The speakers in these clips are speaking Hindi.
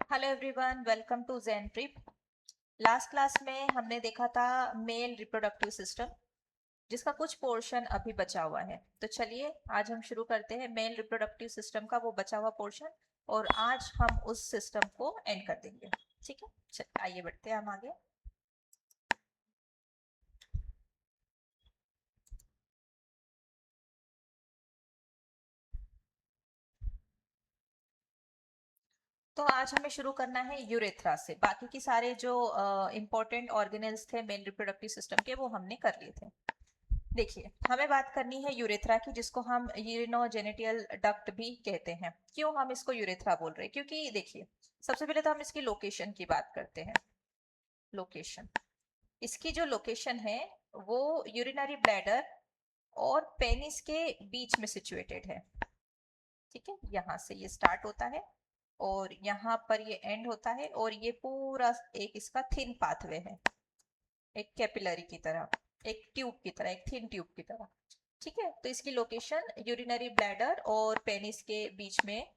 Hello everyone, welcome to Zen Trip. Last class में हमने देखा था मेल रिप्रोडक्टिव सिस्टम, जिसका कुछ पोर्शन अभी बचा हुआ है। तो चलिए आज हम शुरू करते हैं मेल रिप्रोडक्टिव सिस्टम का वो बचा हुआ पोर्शन, और आज हम उस सिस्टम को एंड कर देंगे। ठीक है, चलिए आइए बढ़ते हैं हम आगे। तो आज हमें शुरू करना है यूरेथ्रा से। बाकी की सारे जो इंपॉर्टेंट ऑर्गेनेल्स थे मेल रिप्रोडक्टिव सिस्टम के, वो हमने कर लिए थे। देखिए, हमें बात करनी है यूरेथ्रा की, जिसको हम यूरिनोजेनिटल डक्ट भी कहते हैं। क्यों हम इसको यूरेथ्रा बोल रहे हैं? क्योंकि देखिए, सबसे पहले तो हम इसकी लोकेशन की बात करते हैं। लोकेशन, इसकी जो लोकेशन है वो यूरिनरी ब्लैडर और पेनिस के बीच में सिचुएटेड है। ठीक है, यहाँ से ये स्टार्ट होता है और यहाँ पर ये एंड होता है, और ये पूरा एक इसका थिन पाथवे है, एक कैपिलरी की तरह, एक ट्यूब की तरह, एक थिन ट्यूब की तरह। ठीक है, तो इसकी लोकेशन यूरिनरी ब्लैडर और पेनिस के बीच में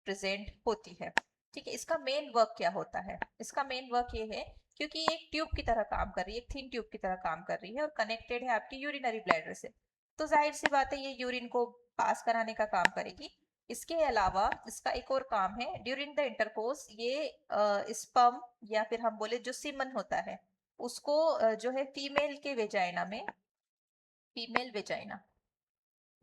प्रेजेंट होती है। ठीक है, इसका मेन वर्क क्या होता है? इसका मेन वर्क ये है, क्योंकि ये एक ट्यूब की तरह काम कर रही है, एक थिन ट्यूब की तरह काम कर रही है और कनेक्टेड है आपकी यूरिनरी ब्लैडर से, तो जाहिर सी बात है ये यूरिन को पास कराने का काम करेगी। इसके अलावा इसका एक और काम है, ड्यूरिंग द इंटरकोर्स ये स्पर्म या फिर हम बोले जो सीमन होता है उसको जो है फीमेल वेजाइना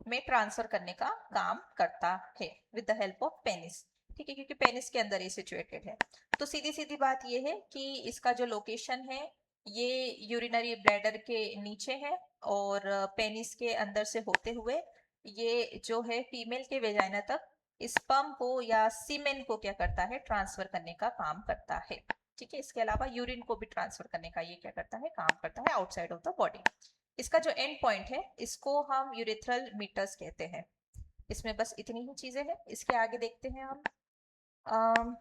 में ट्रांसफर करने का काम करता है with the help of penis. ठीक है, क्योंकि पेनिस के अंदर ये सिचुएटेड है। तो सीधी सीधी बात ये है कि इसका जो लोकेशन है ये यूरिनरी ब्लैडर के नीचे है, और पेनिस के अंदर से होते हुए ये जो है फीमेल के वेजाइना तक स्पर्म को या सीमेन को क्या करता है, ट्रांसफर करने का काम करता है। ठीक है, इसके अलावा यूरिन को भी ट्रांसफर करने का ये क्या करता है, काम करता है आउटसाइड ऑफ द बॉडी। इसका जो एंड पॉइंट है इसको हम यूरेथ्रल मीटर्स कहते हैं। इसमें बस इतनी ही चीजें हैं। इसके आगे देखते हैं हम।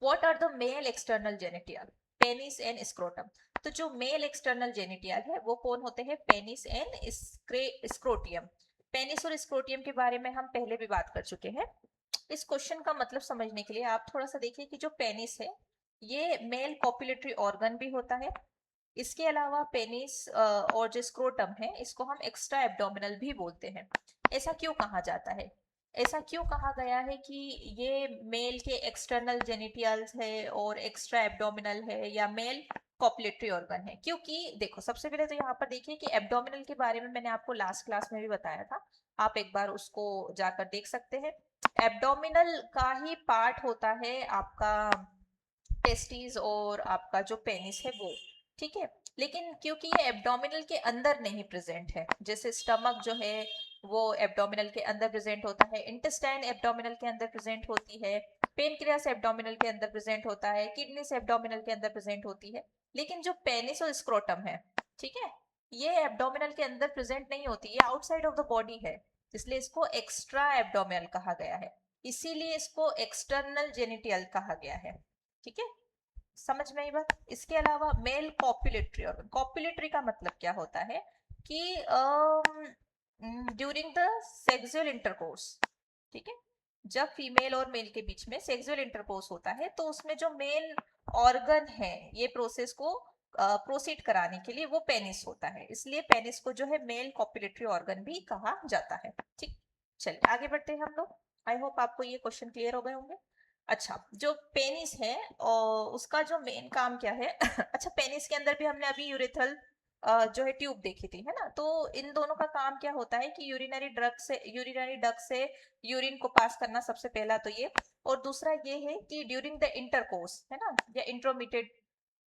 What are the male external genital? Penis and scrotum. तो जो मेल एक्सटर्नल जेनिटियल है वो कौन होते हैं? Penis and स्क्रोटियम। पेनिस और स्क्रोटियम के बारे में हम पहले भी बात कर चुके हैं। इस क्वेश्चन का मतलब समझने के लिए आप थोड़ा सा देखिए कि जो पेनिस है ये मेल कॉपुलेटरी ऑर्गन भी होता है। इसके अलावा पेनिस और जो स्क्रोटम है इसको हम एक्स्ट्रा एब्डोमिनल भी बोलते हैं। ऐसा क्यों कहा जाता है? ऐसा क्यों कहा गया है कि ये मेल के एक्सटर्नल जेनिटियल्स है और एक्स्ट्रा एब्डोमिनल है या मेल कॉपुलेटरी ऑर्गन है? क्योंकि देखो, सबसे पहले तो यहाँ पर देखिए कि एब्डोमिनल के बारे में मैंने आपको लास्ट क्लास में भी बताया था, आप एक बार उसको जाकर देख सकते हैं। एब्डोमिनल का ही पार्ट होता है आपका टेस्टिस और आपका जो पेनिस है वो। ठीक है, लेकिन क्योंकि ये एब्डोमिनल के अंदर नहीं प्रेजेंट है, जैसे स्टमक जो है वो एब्डोमिनल के अंदर प्रेजेंट होता है, इंटेस्टाइन एब्डोमिनल के अंदर प्रेजेंट होती है, पेनक्रियास एब्डोमिनल के अंदर प्रेजेंट होता है, किडनीस एब्डोमिनल के अंदर प्रेजेंट होती है। लेकिन जो पेनिस और स्क्रोटम है, ठीक है, ये एब्डोमिनल के अंदर प्रेजेंट नहीं होती, ये आउटसाइड ऑफ द बॉडी है, इसलिए इसको एक्स्ट्रा एब्डोमिनल कहा गया है। इसीलिए इसको एक्सटर्नल जेनिटियल कहा गया है। ठीक है, समझ में आई बात? इसके अलावा मेल कॉपुलेटरी ऑर्गन, कॉपुलेटरी का मतलब क्या होता है कि ड्यूरिंग द सेक्सुअल इंटरकोर्स, ठीक है, जब फीमेल और मेल के बीच में सेक्सुअल इंटरकोर्स होता है तो उसमें जो मेन ऑर्गन है ये प्रोसेस को प्रोसीड कराने के लिए वो पेनिस होता है, इसलिए पेनिस को जो है मेल कॉपुलेटरी ऑर्गन भी कहा जाता है। ठीक, चलिए आगे बढ़ते हैं हम लोग। आई होप आपको ये क्वेश्चन क्लियर हो गए होंगे। अच्छा, जो पेनिस है और उसका जो मेन काम क्या है अच्छा, पेनिस के अंदर भी हमने अभी यूरेथ्रल जो है ट्यूब देखी थी, है ना? तो इन दोनों का काम क्या होता है कि यूरिनरी डक्ट से यूरिन को पास करना, सबसे पहला तो ये। और दूसरा ये है कि ड्यूरिंग द इंटरकोर्स, है ना, या इंट्रोमीटेड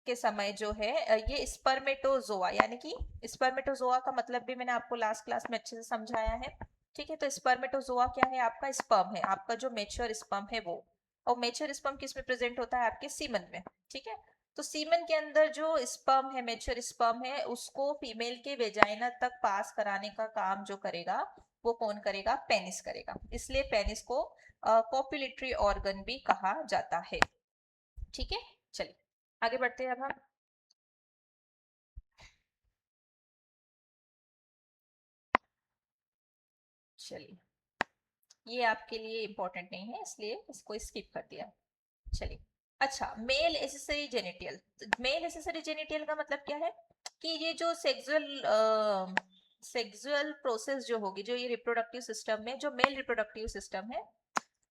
के समय जो है ये स्पर्मेटोजोआ, यानी कि स्पर्मेटोजोआ का मतलब भी मैंने आपको लास्ट क्लास में अच्छे से समझाया है। ठीक है, तो स्पर्मेटोजोआ क्या है? आपका स्पर्म है, आपका जो मेच्योर स्पर्म है वो। और मेच्योर स्पर्म किस में प्रेजेंट होता है? आपके सीमन में। ठीक है, तो सीमन के अंदर जो स्पर्म है, मेच्योर स्पर्म है, उसको फीमेल के वेजाइना तक पास कराने का काम जो करेगा वो कौन करेगा? पेनिस करेगा। इसलिए पेनिस को कॉपुलेटरी ऑर्गन भी कहा जाता है। ठीक है, चलिए आगे बढ़ते हैं अब हम। चलिए, ये आपके लिए इंपॉर्टेंट नहीं है इसलिए इसको स्किप कर दिया। चलिए, अच्छा, मेल एसेसरी जेनिटियल। मेल एसेसरी जेनिटियल का मतलब क्या है कि ये जो सेक्सुअल प्रोसेस जो होगी, जो ये रिप्रोडक्टिव सिस्टम में जो मेल रिप्रोडक्टिव सिस्टम है,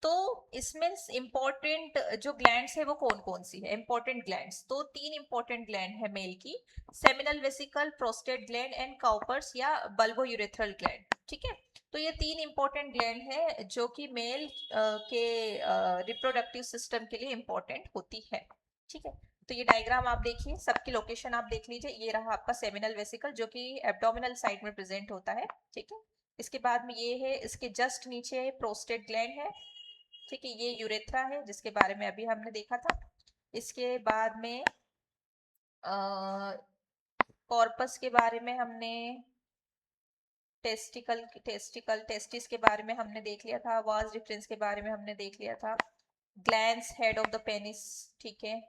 तो इसमें इंपॉर्टेंट जो ग्लैंड्स है वो कौन कौन सी है, इंपॉर्टेंट ग्लैंड्स, तो तीन इंपॉर्टेंट ग्लैंड है मेल की: seminal vesicle, prostate gland and Cowper's या बल्बोयूरेथ्रल ग्लैंड। ठीक है, तो ये तीन इंपॉर्टेंट ग्लैंड है जो कि मेल के रिप्रोडक्टिव सिस्टम के लिए इंपॉर्टेंट होती है। ठीक है, तो ये डायग्राम आप देखिए, सबकी लोकेशन आप देख लीजिए। ये रहा आपका सेमिनल वेसिकल जो कि एब्डोमिनल साइड में प्रेजेंट होता है। ठीक है, इसके बाद में ये है, इसके जस्ट नीचे प्रोस्टेट ग्लैंड है। ठीक है, ये यूरेथ्रा है जिसके बारे में अभी हमने देखा था। इसके बाद में कॉर्पस के बारे में हमने, टेस्टिस के बारे में हमने देख लिया था, वाज डिफरेंस के बारे में हमने देख लिया था, glans head of the penis. ठीक है,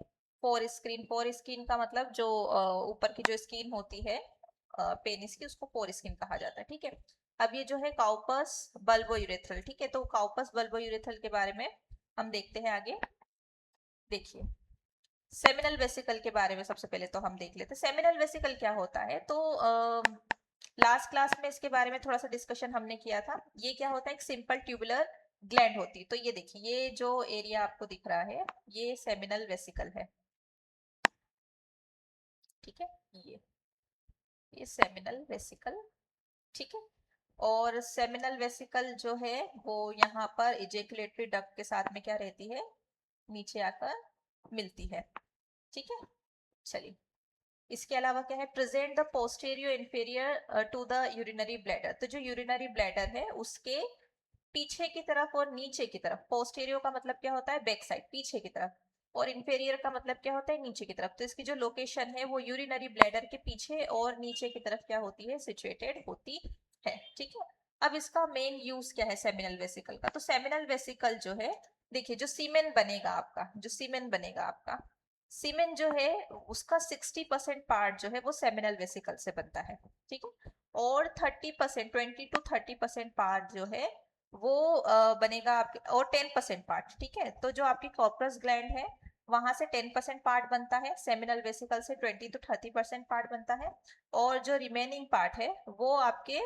फोर स्किन का मतलब जो ऊपर की जो स्किन होती है पेनिस की, उसको फोर स्किन कहा जाता है। ठीक है, अब ये जो है काउपस बल्बोयूरेथ्रल। ठीक है, तो काउपस बल्बोयूरेथ्रल के बारे में हम देखते हैं आगे। देखिए, सेमिनल वेसिकल के बारे में सबसे पहले तो हम देख लेते हैं सेमिनल वेसिकल क्या होता है। तो लास्ट क्लास में इसके बारे में थोड़ा सा डिस्कशन हमने किया था। ये क्या होता है, एक सिंपल ट्यूबुलर ग्लैंड होती है। तो ये देखिए, ये जो एरिया आपको दिख रहा है ये सेमिनल वेसिकल है। ठीक है, ये सेमिनल वेसिकल। ठीक है, और सेमिनल वेसिकल जो है वो यहाँ पर इजेकुलेटरी डक्ट के साथ में क्या रहती है, नीचे आकर मिलती है। ठीक है, चलिए, इसके अलावा क्या है, present the posterior inferior to the urinary bladder. तो जो यूरिनरी ब्लैडर है उसके पीछे की तरफ और नीचे की तरफ, पोस्टेरियो का मतलब क्या होता है, बैक साइड, पीछे की तरफ, और इंफीरियर का मतलब क्या होता है, नीचे की तरफ। तो इसकी जो लोकेशन है वो यूरिनरी ब्लैडर के पीछे और नीचे की तरफ क्या होती है, सिचुएटेड होती है। ठीक है, अब इसका मेन यूज क्या है सेमिनल वेसिकल का। तो सेमिनल वेसिकल जो है, देखिए, जो सीमेन बनेगा आपका, सीमेन जो है उसका 60% पार्ट जो है वो सेमिनल वेसिकल से बनता है। ठीक है, और 30%, 20 to 30% पार्ट जो है वो बनेगा आपके, और 10% पार्ट। ठीक है, तो जो आपकी कॉर्पस ग्लैंड है वहां से 10% पार्ट बनता है, सेमिनल वेसिकल से 20 to 30% पार्ट बनता है, और जो रिमेनिंग पार्ट है वो आपके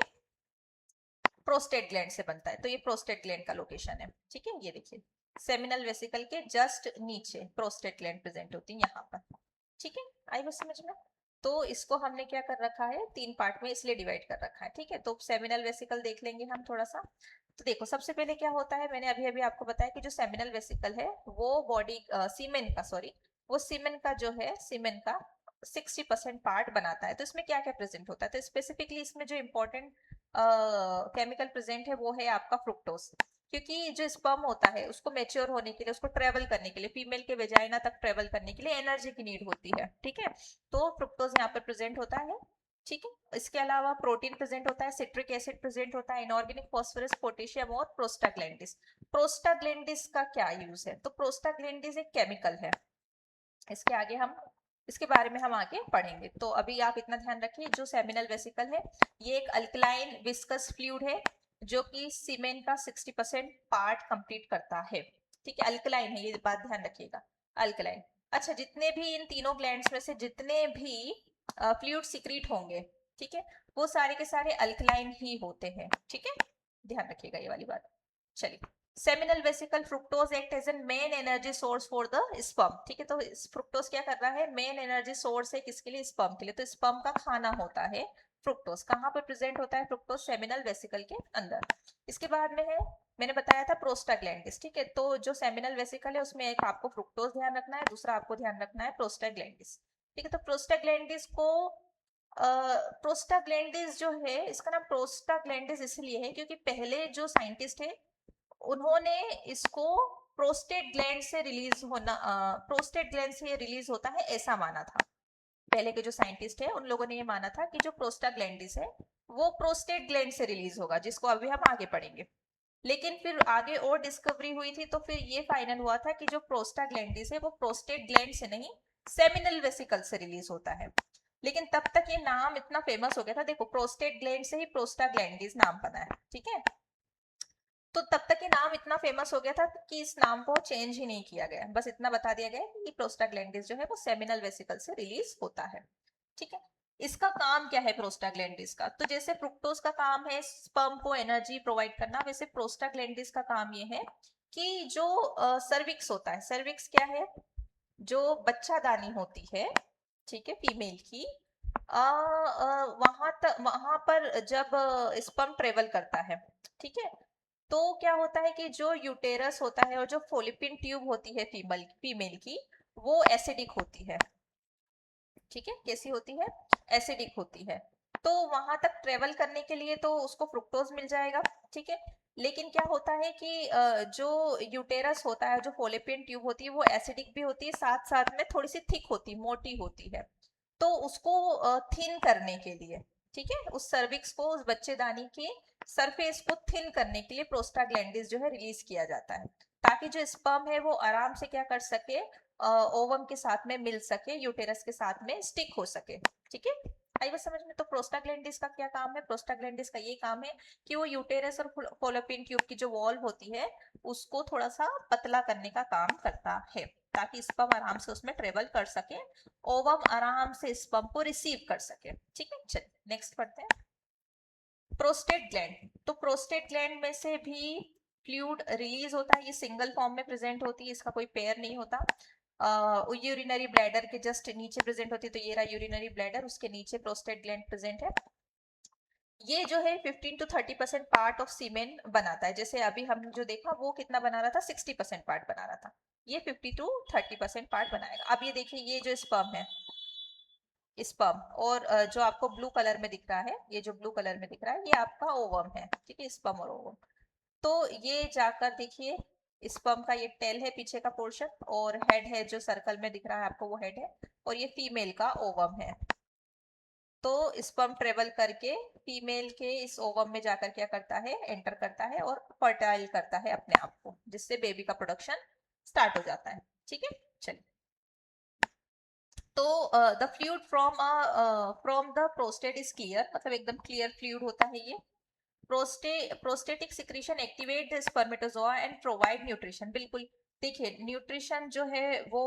प्रोस्टेट ग्लैंड से बनता है। तो ये प्रोस्टेट ग्लैंड का लोकेशन है। ठीक है, ये देखिए, सेमिनल वेसिकल के जस्ट नीचे प्रोस्टेट ग्लैंड प्रेजेंट होती है यहाँ पर। ठीक है, आई बात समझ में। तो इसको हमने क्या कर रखा है, तीन पार्ट में इसलिए डिवाइड कर रखा है। ठीक है, तो सेमिनल वेसिकल देख लेंगे हम थोड़ा सा। तो देखो, सबसे पहले क्या होता है, मैंने अभी अभी आपको बताया कि जो सेमिनल वेसिकल है वो बॉडी सीमेन का, सॉरी, वो सीमेन का जो है, सीमेन का 60% पार्ट बनाता है। तो इसमें क्या क्या प्रेजेंट होता है, तो स्पेसिफिकली इसमें जो इंपॉर्टेंट केमिकल प्रेजेंट है वो है आपका फ्रुक्टोज। क्योंकि जो स्पर्म होता है उसको मेच्योर होने के लिए, उसको ट्रेवल करने के लिए, फीमेल के वेजाइना तक ट्रेवल करने के लिए एनर्जी की नीड होती है। ठीक है, तो फ्रुक्टोज यहाँ पर प्रेजेंट होता है। ठीक है, इसके अलावा प्रोटीन प्रेजेंट होता है, सिट्रिक एसिड प्रेजेंट होता है, इनऑर्गेनिक फास्फोरस, पोटेशियम और प्रोस्टाग्लैंडिस। प्रोस्टाग्लैंडिस का क्या यूज है, तो प्रोस्टाग्लैंडिस एक केमिकल है। इसके आगे हम, इसके बारे में हम आगे पढ़ेंगे। तो अभी आप इतना ध्यान रखिए, जो सेमिनल वेसिकल है ये एक अल्कलाइन विस्कस फ्लूइड है जो कि सीमेन का 60% पार्ट कंप्लीट करता है। ठीक है, अल्कलाइन है, ये बात ध्यान रखिएगा, अल्कलाइन। अच्छा, जितने भी इन तीनों ग्लैंड्स में से जितने भी फ्लूइड सिक्रीट होंगे, ठीक है, वो सारे के सारे अल्कलाइन ही होते हैं। ठीक है, ध्यान रखिएगा ये वाली बात। चलिए, seminal vesicle, fructose act as an main energy source for the sperm. ठीक है, तो फ्रुक्टोज क्या कर रहा है, मेन एनर्जी सोर्स है किसके लिए, स्पर्म के लिए। तो स्पर्म का खाना होता है फ्रुक्टोज। कहाँ पर प्रेजेंट होता है फ्रुक्टोज, सेमिनल वेसिकल के अंदर। इसके बाद में है, मैंने बताया था प्रोस्टाग्लैंडिस। ठीक है, तो जो सेमिनल वेसिकल है उसमें एक आपको फ्रुक्टोज ध्यान रखना है, दूसरा आपको ध्यान रखना है प्रोस्टाग्लैंडिस। ठीक है, तो प्रोस्टाग्लैंडिस को प्रोस्टाग्लैंडिस जो है, इसका नाम प्रोस्टाग्लैंडिस इसलिए है क्योंकि पहले जो साइंटिस्ट है उन्होंने इसको प्रोस्टेट ग्लैंड से रिलीज होना, प्रोस्टेट ग्लैंड से ये रिलीज होता है ऐसा माना था। पहले के जो साइंटिस्ट है उन लोगों ने ये माना था कि जो प्रोस्टाग्लैंडिस है वो प्रोस्टेट ग्लैंड से रिलीज होगा, जिसको अभी हम आगे पढ़ेंगे। लेकिन फिर आगे और डिस्कवरी हुई थी, तो फिर ये फाइनल हुआ था कि जो प्रोस्टाग्लैंडिस है वो प्रोस्टेट ग्लैंड से नहीं, सेमिनल वेसिकल से रिलीज होता है। लेकिन तब तक ये नाम इतना फेमस हो गया था, देखो, प्रोस्टेट ग्लैंड से ही प्रोस्टाग्लैंडिस नाम बना है। ठीक है, तो तब तक ये नाम इतना फेमस हो गया था कि इस नाम को चेंज ही नहीं किया गया, बस इतना बता दिया गया कि प्रोस्टाग्लैंडिस जो है वो सेमिनल वेसिकल से रिलीज होता है। ठीक है, इसका काम क्या है प्रोस्टाग्लैंडिस का? तो जैसे फ्रुक्टोज का काम है स्पर्म को एनर्जी प्रोवाइड करना, वैसे प्रोस्टाग्लैंडिस का काम ये है कि जो सर्विक्स होता है, सर्विक्स क्या है? जो बच्चादानी होती है, ठीक है, फीमेल की, वहां पर जब स्पर्म ट्रेवल करता है, ठीक है, तो क्या होता है कि जो यूटेरस होता है और जो फोलिपिन ट्यूब होती है फीमेल फीमेल की, वो एसिडिक होती है। ठीक है, कैसी होती है? एसिडिक होती है। तो वहां तक ट्रेवल करने के लिए तो उसको फ्रुक्टोज मिल जाएगा। ठीक है, लेकिन क्या होता है कि जो यूटेरस होता है, जो फोलिपियन ट्यूब होती है, वो एसिडिक भी होती है, साथ साथ में थोड़ी सी थिक होती, मोटी होती है। तो उसको थिन करने के लिए, ठीक है, उस सर्विक्स को, उस बच्चेदानी के सरफेस को थिन करने के लिए प्रोस्टाग्लैंडिस जो है रिलीज किया जाता है, ताकि जो स्पर्म है वो आराम से क्या कर सके, ओवम के साथ में मिल सके, यूटेरस के साथ में स्टिक हो सके। ठीक है, आई बात समझ में? तो प्रोस्टाग्लैंडिस का क्या काम है? प्रोस्टाग्लैंडिस का ये काम है कि वो यूटेरस और फोलोपियन ट्यूब की जो वॉल होती है उसको थोड़ा सा पतला करने का काम करता है, ताकि स्पर्म आराम से उसमें ट्रेवल कर सके, ओवम आराम से स्पर्म को रिसीव कर सके। ठीक है, चलिए नेक्स्ट पढ़ते हैं। प्रोस्टेट ग्लैंड, तो प्रोस्टेट ग्लैंड में से भी फ्लूइड रिलीज होता है, ये सिंगल फॉर्म में प्रेजेंट होती है, इसका कोई पेयर नहीं होता। यूरिनरी ब्लैडर के जस्ट नीचे प्रेजेंट होती है, तो ये रहा यूरिनरी ब्लैडर, उसके नीचे प्रोस्टेट ग्लैंड प्रेजेंट है। ये जो है 15 to 30% पार्ट ऑफ सीमेन बनाता है, जैसे अभी हमने जो देखा वो कितना बना रहा था, 60% पार्ट बना रहा था, ये 50 to 30% पार्ट बनाएगा। अब ये देखिए, ये जो स्पर्म है, स्पर्म, और जो आपको ब्लू कलर में दिख रहा है, ये जो ब्लू कलर में दिख रहा है, ये आपका ओवम है। ठीक है, स्पर्म और ओवम। तो ये जाकर देखिए, स्पर्म का ये टेल है पीछे का पोर्शन, और हेड है जो सर्कल में दिख रहा है आपको, वो हेड है, और ये फीमेल का ओवम है। तो स्पर्म ट्रेवल करके फीमेल के इस ओवम में जाकर क्या करता है, एंटर करता है और फर्टाइल करता है अपने आप को, जिससे बेबी का प्रोडक्शन स्टार्ट हो जाता है। ठीक है, चलिए। तो the fluid from the prostate is clear, मतलब एकदम क्लियर फ्लूइड होता है ये। Prostatic secretion activate the spermatozoa and provide nutrition. बिल्कुल, देखिए न्यूट्रिशन जो है वो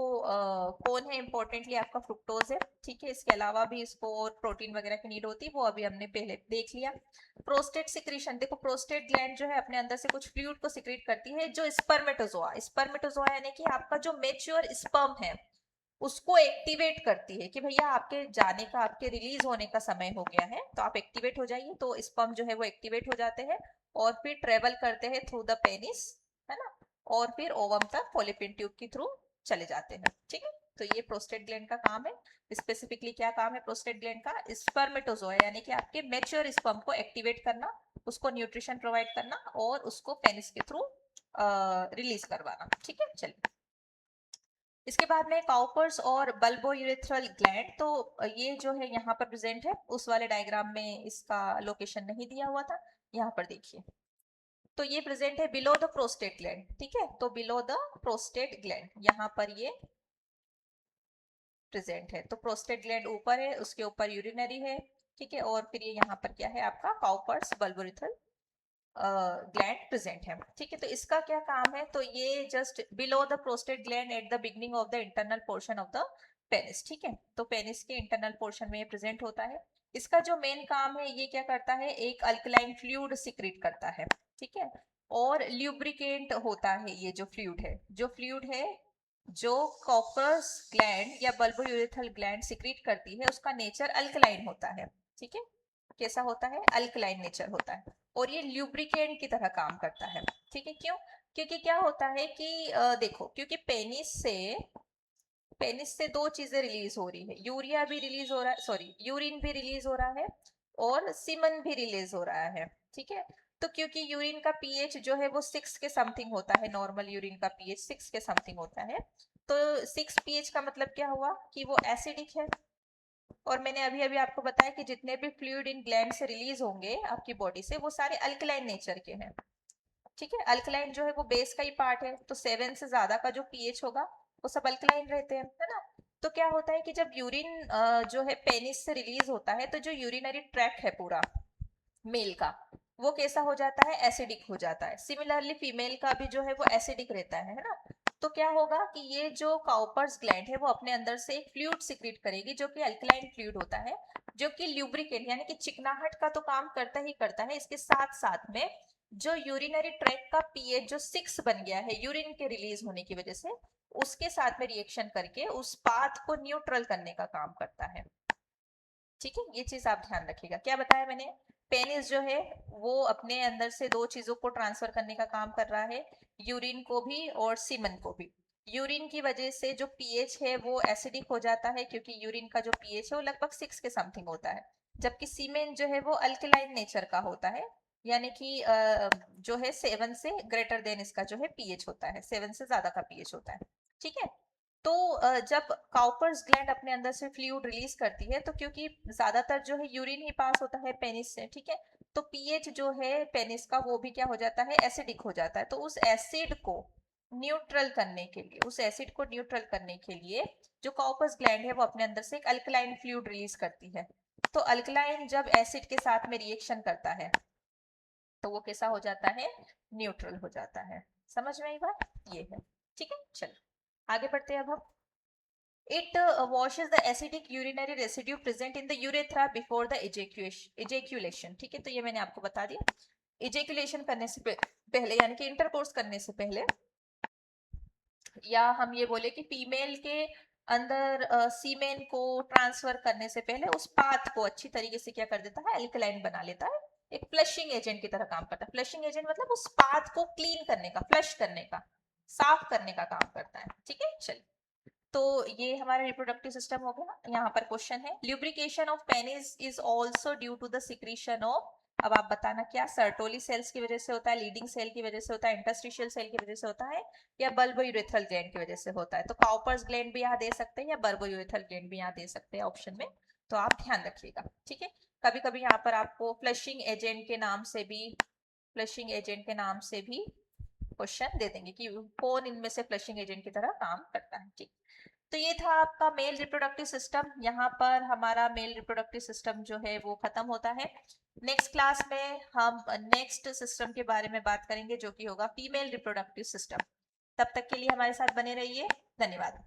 कौन है इंपॉर्टेंटली, आपका फ्रुक्टोज है। ठीक है, इसके अलावा भी इसको और प्रोटीन वगैरह की नीड होती है, वो अभी हमने पहले देख लिया। प्रोस्टेट सिक्रीशन, देखो प्रोस्टेट ग्लैंड जो है अपने अंदर से कुछ फ्लूइड को सिक्रीट करती है, जो स्पर्मेटोजोआ, स्पर्मेटोजोआ यानी कि आपका जो मेच्योर स्पर्म है उसको एक्टिवेट करती है कि भैया आपके जाने का, आपके रिलीज होने का समय हो गया है, तो आप एक्टिवेट हो जाइए। तो स्पर्म जो है वो एक्टिवेट हो जाते हैं और फिर ट्रेवल करते हैं थ्रू द पेनिस, है ना, और फिर ओवम तक फोलिपिन ट्यूब के थ्रू चले जाते हैं। ठीक है, तो ये प्रोस्टेट ग्लैंड का काम है। स्पेसिफिकली क्या काम है प्रोस्टेट ग्लैंड का? स्पर्मेटोजोआ यानी कि आपके मेच्योर स्पर्म को एक्टिवेट करना, उसको न्यूट्रिशन प्रोवाइड करना और उसको पेनिस के थ्रू रिलीज करवाना। ठीक है, चलिए। इसके बाद में काउपर्स और बल्बोयूरेथ्रल ग्लैंड, तो ये जो है यहाँ पर प्रेजेंट है, उस वाले डायग्राम में इसका लोकेशन नहीं दिया हुआ था, यहाँ पर देखिए। तो ये प्रेजेंट है बिलो द प्रोस्टेट ग्लैंड। ठीक है, तो बिलो द प्रोस्टेट ग्लैंड यहाँ पर ये प्रेजेंट है। तो प्रोस्टेट ग्लैंड ऊपर है, उसके ऊपर यूरिनरी है। ठीक है, और फिर ये यहाँ पर क्या है आपका, काउपर्स बल्बोयूरेथ्रल ग्लैंड प्रेजेंट है। ठीक है, तो इसका क्या काम है? तो ये just below the prostate gland at the beginning of the internal portion of the penis. ठीक है, तो पेनिस के इंटरनल पोर्शन में ये प्रेजेंट होता है। इसका जो मेन काम है, ये क्या करता है, एक अल्कलाइन फ्लूइड सिक्रीट करता है। ठीक है, और ल्यूब्रिकेंट होता है ये जो फ्लूइड है, जो फ्लूइड है जो कॉपर्स ग्लैंड या बल्बोयूरेथ्रल ग्लैंड सिक्रीट करती है, उसका नेचर अल्कलाइन होता है। ठीक है, कैसा होता है? अल्कलाइन नेचर होता है, और ये ल्यूब्रिकेंट की तरह काम करता है। ठीक है, क्यों? क्योंकि क्या होता है कि देखो, क्योंकि पेनिस से दो चीजें रिलीज हो रही है, यूरिया भी रिलीज हो रहा है, सॉरी यूरिन भी रिलीज हो रहा है, और सीमन भी रिलीज हो रहा है। ठीक है, तो क्योंकि यूरिन का पीएच जो है वो 6 के समथिंग होता है, नॉर्मल यूरिन का पीएच 6 के समथिंग होता है, तो 6 पीएच का मतलब क्या हुआ कि वो एसिडिक है। और मैंने अभी अभी आपको बताया कि जितने भी फ्लूइड इन ग्लैंड से रिलीज होंगे आपकी बॉडी से, वो सारे अल्कलाइन नेचर के हैं। ठीक है, अल्कलाइन जो है वो बेस का ही पार्ट है, तो 7 से ज्यादा का जो पीएच होगा वो सब अल्कलाइन रहते हैं, है ना। तो क्या होता है कि जब यूरिन जो है पेनिस से रिलीज होता है, तो जो यूरिनरी ट्रैक्ट है पूरा मेल का, वो कैसा हो जाता है, एसिडिक हो जाता है। सिमिलरली फीमेल का भी जो है वो एसिडिक रहता है ना। तो क्या होगा कि ये जो काउपर्स ग्लैंड है वो अपने अंदर से एक फ्लूइड सिक्रीट करेगी जो कि अल्कलाइन फ्लूइड होता है, जो कि ल्यूब्रिकेट यानी कि चिकनाहट का तो काम करता ही करता है, इसके साथ साथ में जो यूरिनरी ट्रैक का पीएच जो 6 बन गया है यूरिन के रिलीज होने की वजह से, उसके साथ में रिएक्शन करके उस पाथ को न्यूट्रल करने का काम करता है। ठीक है, ये चीज आप ध्यान रखिएगा। क्या बताया मैंने, पेनिस जो है वो अपने अंदर से दो चीजों को ट्रांसफर करने का काम कर रहा है, यूरिन को भी और सीमन को भी। यूरिन की वजह से जो पीएच है वो एसिडिक हो जाता है, क्योंकि यूरिन का जो पीएच है वो लगभग 6 के समथिंग होता है, जबकि सीमेन जो है वो अल्कलाइन नेचर का होता है, यानी कि जो है 7 से ग्रेटर देन इसका जो है पीएच होता है, 7 से ज्यादा का पीएच होता है। ठीक है, तो जब काउपर्स ग्लैंड अपने अंदर से फ्लूइड रिलीज करती है, तो क्योंकि ज्यादातर जो है यूरिन ही पास होता है पेनिस से, ठीक है, तो पीएच जो है पेनिस का वो भी क्या हो जाता है, एसिडिक हो जाता है। तो उस एसिड को न्यूट्रल करने के लिए, उस एसिड को न्यूट्रल करने के लिए जो काउपर्स ग्लैंड है वो अपने अंदर से एक अल्कलाइन फ्लूइड रिलीज करती है। तो अल्कलाइन जब एसिड के साथ में रिएक्शन करता है तो वो कैसा हो जाता है, न्यूट्रल हो जाता है। समझ में आई बात, ये है। ठीक है, चलो आगे बढ़ते हैं अब हम। It washes the acidic urinary residue present in the urethra before the ejaculation। ठीक है, तो ये मैंने आपको बता दिया। इजेक्यूलेशन करने से पहले यानी कि इंटरकोर्स करने से पहले, या हम ये बोले कि फीमेल के अंदर सीमेन को ट्रांसफर करने से पहले उस पाथ को अच्छी तरीके से क्या कर देता है, अल्कलाइन बना लेता है। एक फ्लशिंग एजेंट की तरह काम करता है। फ्लशिंग एजेंट मतलब उस पाथ को क्लीन करने का, फ्लश करने का, साफ करने का काम करता है। ठीक है, चलिए, तो ये हमारा रिप्रोडक्टिव सिस्टम हो गया। यहाँ पर क्वेश्चन है, lubrication of penis is also due to the secretion of, अब आप बताना क्या, सर्टोली सेल्स की वजह से होता है, लीडिंग सेल की वजह से होता है, इंटरस्टिशियल सेल की वजह से होता है, या बल्बोयूरेथ्रल ग्लैंड की वजह से होता है। तो काउपर्स ग्लैंड भी यहाँ दे सकते हैं या बल्बोयूरेथ्रल ग्लैंड भी यहाँ दे सकते हैं ऑप्शन में, तो आप ध्यान रखिएगा। ठीक है, कभी कभी यहाँ पर आपको फ्लशिंग एजेंट के नाम से भी, फ्लशिंग एजेंट के नाम से भी क्वेश्चन दे देंगे कि कौन इनमें से फ्लशिंग एजेंट की तरह काम करता है। ठीक, तो ये था आपका मेल रिप्रोडक्टिव सिस्टम। यहाँ पर हमारा मेल रिप्रोडक्टिव सिस्टम जो है वो खत्म होता है। नेक्स्ट क्लास में हम नेक्स्ट सिस्टम के बारे में बात करेंगे जो कि होगा फीमेल रिप्रोडक्टिव सिस्टम। तब तक के लिए हमारे साथ बने रहिए, धन्यवाद।